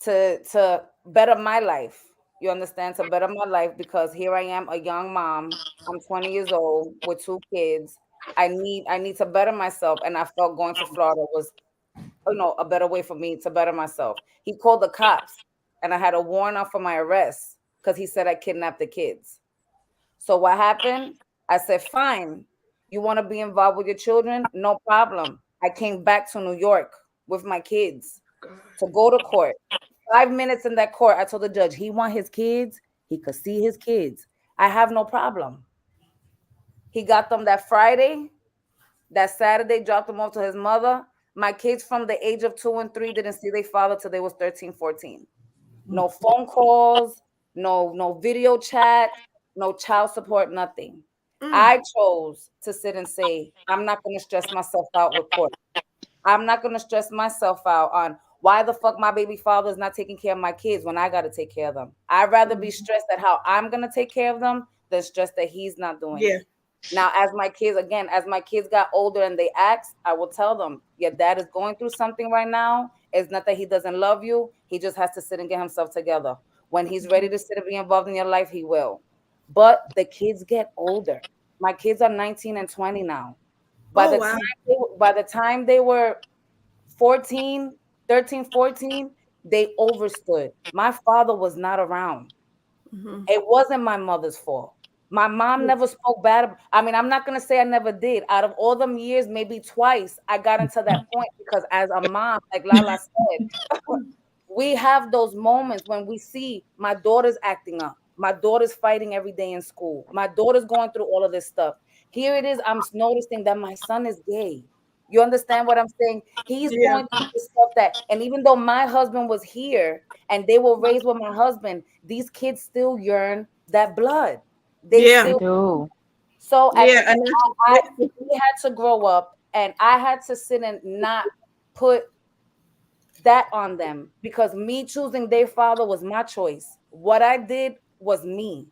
to better my life. You understand? To better my life because here I am, a young mom. I'm 20 years old with 2 kids. I need to better myself. And I felt going to Florida was, a better way for me to better myself. He called the cops and I had a warrant out for my arrest because he said I kidnapped the kids. So what happened? I said, fine. You want to be involved with your children? No problem. I came back to New York with my kids to go to court. 5 minutes in that court, I told the judge he want his kids. He could see his kids. I have no problem. He got them that Friday. That Saturday, dropped them off to his mother. My kids from the age of 2 and 3 didn't see their father till they was 13, 14. No phone calls, no video chat, no child support, nothing. I chose to sit and say, I'm not going to stress myself out with court. I'm not going to stress myself out on why the fuck my baby father is not taking care of my kids when I got to take care of them. I'd rather be stressed at how I'm going to take care of them than stressed that he's not doing Yeah. it. Now, as my kids got older and they ask, I will tell them, your dad is going through something right now. It's not that he doesn't love you. He just has to sit and get himself together. When he's ready to sit and be involved in your life, he will. But the kids get older. My kids are 19 and 20 now. By Oh the wow. time they were 14, 13, 14, they overstood. My father was not around. Mm-hmm. It wasn't my mother's fault. My mom never spoke bad. I mean, I'm not going to say I never did. Out of all them years, maybe twice I got into that point because as a mom, like Lala said, we have those moments when we see my daughter's acting up. My daughter's fighting every day in school. My daughter's going through all of this stuff. Here it is. I'm noticing that my son is gay. You understand what I'm saying? He's Yeah. going through this stuff and even though my husband was here and they were raised with my husband, these kids still yearn that blood. They Yeah. They still, do. so at Yeah. the end, we had to grow up and I had to sit and not put that on them because me choosing their father was my choice. What I did was me.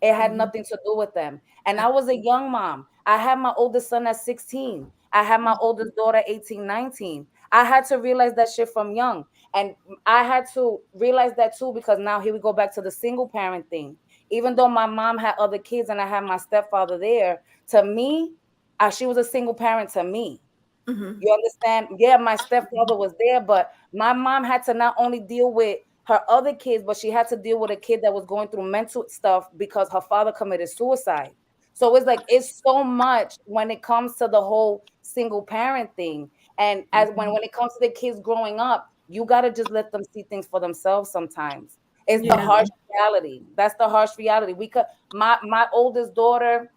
It had Mhm. nothing to do with them. And I was a young mom. I had my oldest son at 16. I had my oldest daughter 18, 19. I had to realize that shit from young. And I had to realize that too because now here we go back to the single parent thing. Even though my mom had other kids and I had my stepfather there, to me, she was a single parent to me. Mhm. You understand? Yeah, my stepfather was there, but my mom had to not only deal with her other kids, but she had to deal with a kid that was going through mental stuff because her father committed suicide. So it's like it's so much when it comes to the whole single parent thing. And as when it comes to the kids growing up, you gotta just let them see things for themselves sometimes. It's the Yeah. harsh reality. That's the harsh reality. We could my oldest daughter,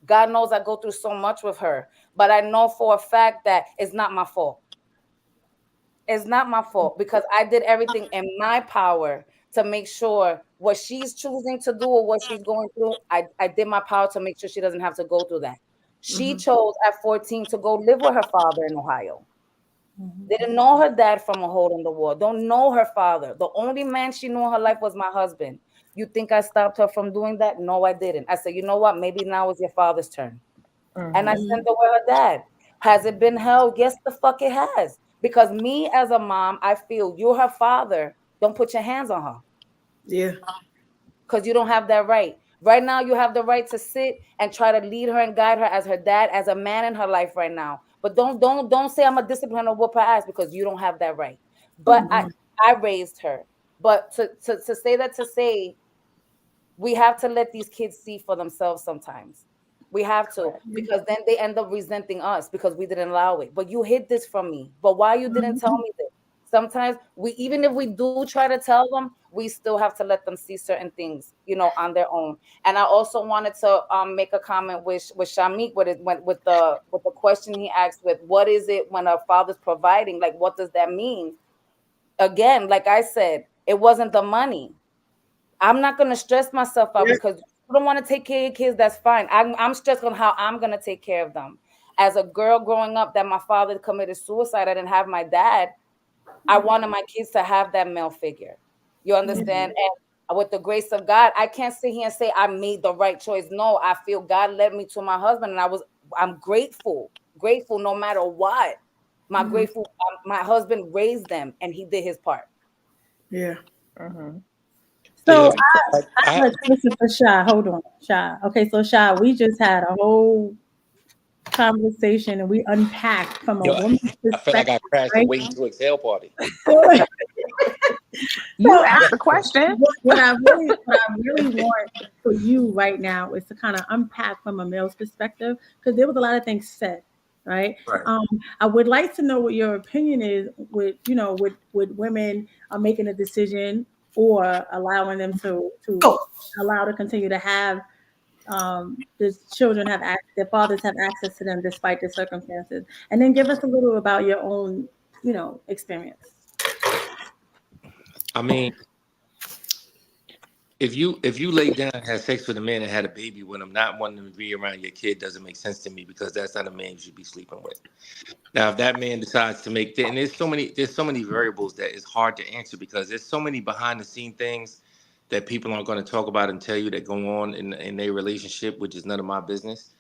God knows I go through so much with her, but I know for a fact that it's not my fault. It's not my fault because I did everything in my power to make sure what she's choosing to do or what she's going through, I did my power to make sure she doesn't have to go through that. She Mhm. chose at 14 to go live with her father in Ohio. Didn't know her dad from a hole in the wall. Don't know her father. The only man she knew in her life was my husband. You think I stopped her from doing that? No, I didn't. I said, you know what? Maybe now is your father's turn. And I Mm-hmm. sent her with her dad. Has it been hell? Yes, the fuck it has. Because me as a mom, I feel you're her father. Don't put your hands on her Yeah. because you don't have that right. Right now, you have the right to sit and try to lead her and guide her as her dad, as a man in her life right now. But don't say I'm a discipline or whoop her ass because you don't have that right. But I raised her. But to say that to say we have to let these kids see for themselves sometimes. We have to, Right. because then they end up resenting us because we didn't allow it. But you hid this from me. But why you didn't tell me this? Sometimes even if we do try to tell them, we still have to let them see certain things, on their own. And I also wanted to make a comment with Shamik with the question he asked with what is it when a father's providing? Like, what does that mean? Again, like I said, it wasn't the money. I'm not gonna stress myself out Yeah. because you don't want to take care of your kids. That's fine. I'm stressed on how I'm gonna take care of them. As a girl growing up, that my father committed suicide, I didn't have my dad. I wanted my kids to have that male figure. You understand? And with the grace of God, I can't sit here and say I made the right choice. No, I feel God led me to my husband, and I'm grateful no matter what. My husband raised them, and he did his part. Yeah. Mm-hmm. So Yeah, I I have a question for Shy. Hold on, Shy. Okay, so Shy, we just had a whole conversation and we unpacked from a Yo, woman's I feel like I perspective, crashed a right? waiting to exhale party. You asked the question. What I really want for you right now is to kind of unpack from a male's perspective because there was a lot of things said, right? Right. I would like to know what your opinion is with with women making a decision or allowing them to Go. allow to continue to have the children their fathers have access to them despite the circumstances, and then give us a little about your own experience. I mean, if you lay down and had sex with a man and had a baby with him, not wanting to be around your kid doesn't make sense to me because that's not a man you should be sleeping with. Now, if that man decides to make that, and there's so many variables that it's hard to answer because there's so many behind the scene things that people aren't going to talk about and tell you that go on in their relationship, which is none of my business,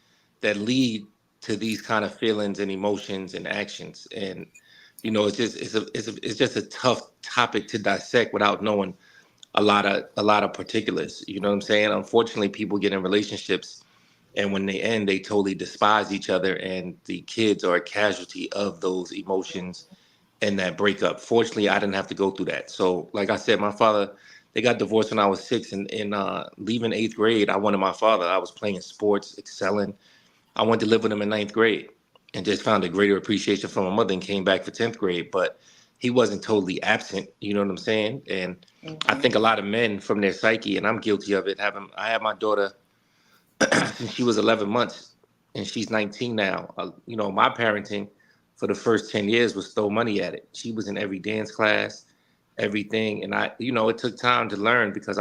that lead to these kind of feelings and emotions and actions. And it's just a tough topic to dissect without knowing a lot of particulars. You know what I'm saying? Unfortunately, people get in relationships and when they end, they totally despise each other, and the kids are a casualty of those emotions and that breakup. Fortunately, I didn't have to go through that. So, like I said, my father, they got divorced when I was 6, and leaving 8th grade, I wanted my father. I was playing sports, excelling. I went to live with him in 9th grade, and just found a greater appreciation for my mother, and came back for 10th grade. But he wasn't totally absent. You know what I'm saying? And I think a lot of men, from their psyche, and I'm guilty of it. I had my daughter since she was 11 months, and she's 19 now. My parenting for the first 10 years was throw money at it. She was in every dance class, everything. And it took time to learn because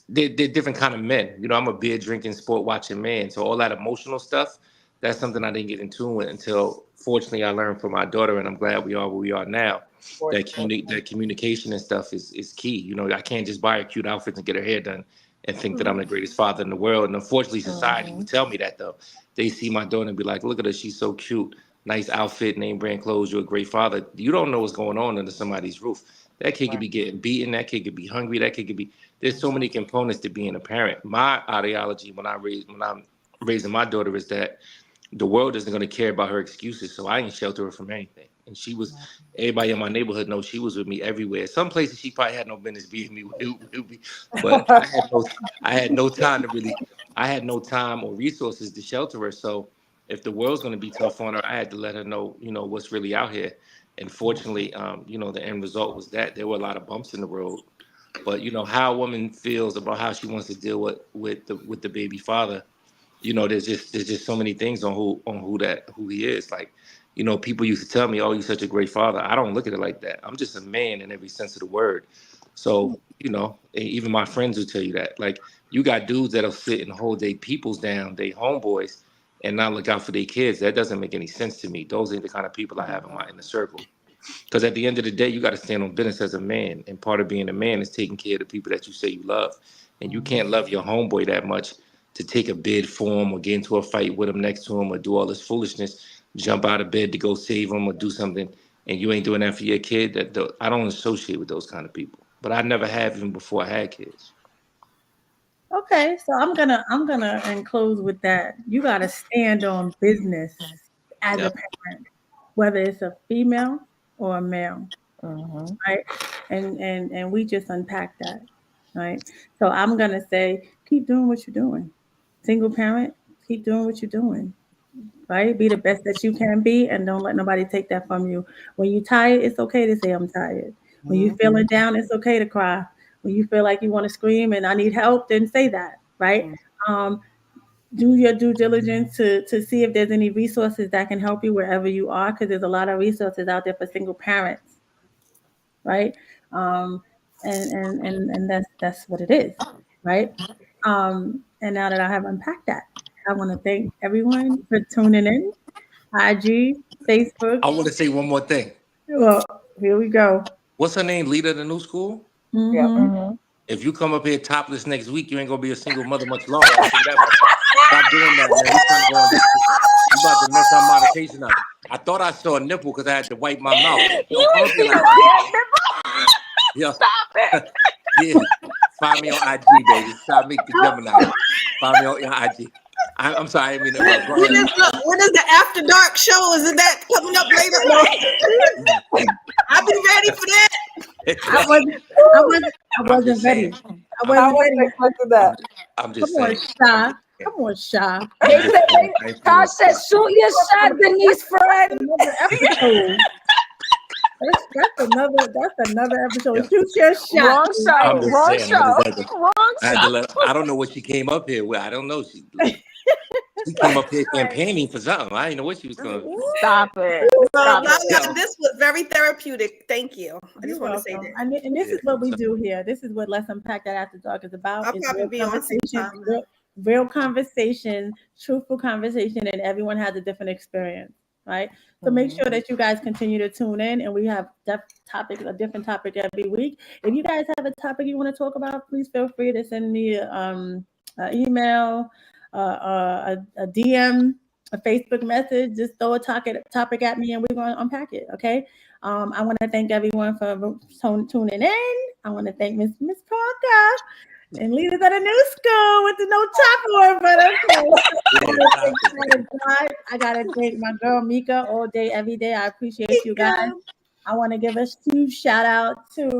they're different kind of men. I'm a beer drinking, sport watching man. So all that emotional stuff, that's something I didn't get in tune with until, fortunately, I learned from my daughter, and I'm glad we are where we are now. That communication and stuff is key. I can't just buy her cute outfits and get her hair done and think that I'm the greatest father in the world. And unfortunately, society would tell me that though. They see my daughter and be like, "Look at her, she's so cute, nice outfit, name brand clothes. You're a great father." You don't know what's going on under somebody's roof. That kid could be getting beaten. That kid could be hungry. That kid could be. There's so many components to being a parent. My ideology when I'm raising my daughter is that the world isn't going to care about her excuses, so I ain't shelter her from anything. And everybody in my neighborhood knows she was with me everywhere. Some places she probably had no business being with me, but I had no time to really, I had no time or resources to shelter her. So if the world's going to be tough on her, I had to let her know, what's really out here. And fortunately, the end result was that there were a lot of bumps in the road. But how a woman feels about how she wants to deal with the baby father, there's just so many things on who he is. Like, people used to tell me, "Oh, you're such a great father." I don't look at it like that. I'm just a man in every sense of the word. So, even my friends will tell you that. Like, you got dudes that'll sit and hold their peoples down, they homeboys, and not look out for their kids. That doesn't make any sense to me. Those ain't the kind of people I have in the circle. Because at the end of the day, you got to stand on business as a man, and part of being a man is taking care of the people that you say you love. And you can't love your homeboy that much to take a bid for him or get into a fight with him next to him or do all this foolishness, jump out of bed to go save him or do something, and you ain't doing that for your kid. I don't associate with those kind of people. But I never have even before I had kids. Okay, so I'm gonna enclose with that. You gotta stand on business as a Yeah. parent, whether it's a female or a male, right? And we just unpacked that, right? So I'm gonna say, keep doing what you're doing. Single parent, keep doing what you're doing, right? Be the best that you can be, and don't let nobody take that from you. When you're tired, it's okay to say I'm tired. When you're feeling down, it's okay to cry. When you feel like you want to scream and I need help, then say that, right? Um, do your due diligence to see if there's any resources that can help you wherever you are, because there's a lot of resources out there for single parents, right? Um, and that's what it is, right? And now that I have unpacked that, I want to thank everyone for tuning in. IG, Facebook. I want to say one more thing. Well, here we go. What's her name? Leader of the new school? Mm-hmm. If you come up here topless next week, you ain't gonna be a single mother much longer. I'll tell you that much. Stop doing that, man. We trying to go on this. You about to mess our moderation up. I thought I saw a nipple because I had to wipe my mouth. You Don't ain't be seen like no that. damn Yeah. Stop it. Yeah. Find me on IG, baby. Stop me the Gemini. Find me on IG. I'm sorry. I mean, go ahead. When is the After Dark show? Isn't that coming up later? No. I'll be ready for that. I wasn't ready. Saying. I wasn't ready. Expecting that. I'm just Come on, saying. Sha. Come on, Sha. They said, Tosh said, shoot your shot, Denise, friend. Another episode. That's another episode. Yeah. Shoot your shot. Wrong I'm show. just Wrong saying. show. Wrong I had to show. let. I don't know what she came up here with. I don't know. She came up here campaigning for something. I didn't know what she was going to. Stop it. Stop Lala, it. this was very therapeutic. Thank you. I just want to say that. And this is what we do here. This is what Let's Unpack That After Dark is about. I'll It's probably real be on conversation, sometime. real conversation, truthful conversation, and everyone has a different experience, right? So make sure that you guys continue to tune in, and we have a different topic every week. If you guys have a topic you want to talk about, please feel free to send me an email, a DM, a Facebook message. Just throw a topic at me, and we're going to unpack it. Okay. I want to thank everyone for tuning in. I want to thank Miss Parker and leaders at a new school with the no top on. But I gotta thank my girl Mika all day, every day. I appreciate you guys. I want to give a huge shout out to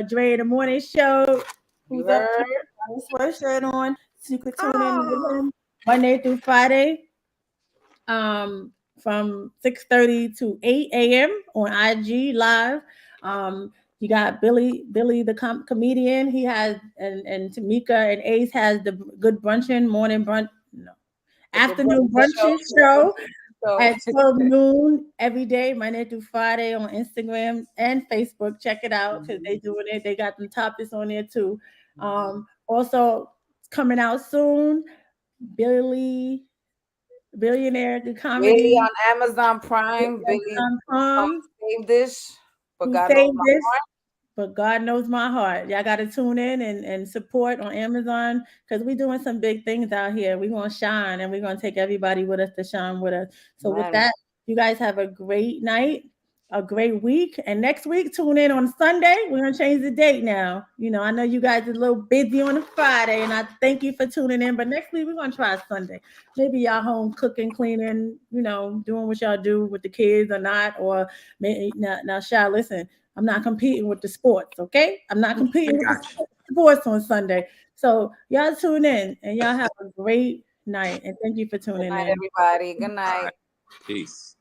Dre in the Morning Show, who's up here with a sweatshirt on. So you could tune in with him Monday through Friday. From 6:30 to 8 a.m. on IG Live. You got Billy the comedian. He has and Tamika and Ace has the good brunching morning brunch, afternoon brunching show at 12 noon every day, Monday through Friday on Instagram and Facebook. Check it out because they doing it. They got them topics on there too. Also coming out soon, Billionaire the comedy. Billy on Amazon Prime. Billy saved this. But God knows my heart. Y'all got to tune in and support on Amazon because we're doing some big things out here. We're going to shine and we're going to take everybody with us to shine with us. So with that, you guys have a great night, a great week. And next week, tune in on Sunday. We're going to change the date now. You know, I know you guys are a little busy on a Friday and I thank you for tuning in. But next week, we're going to try Sunday. Maybe y'all home cooking, cleaning, you know, doing what y'all do with the kids or not. Or maybe, now, Sha, listen. I'm not competing with the sports, okay? I'm not competing with the sports on Sunday. So y'all tune in and y'all have a great night. And thank you for tuning in. Good night, everybody. Good night. Peace.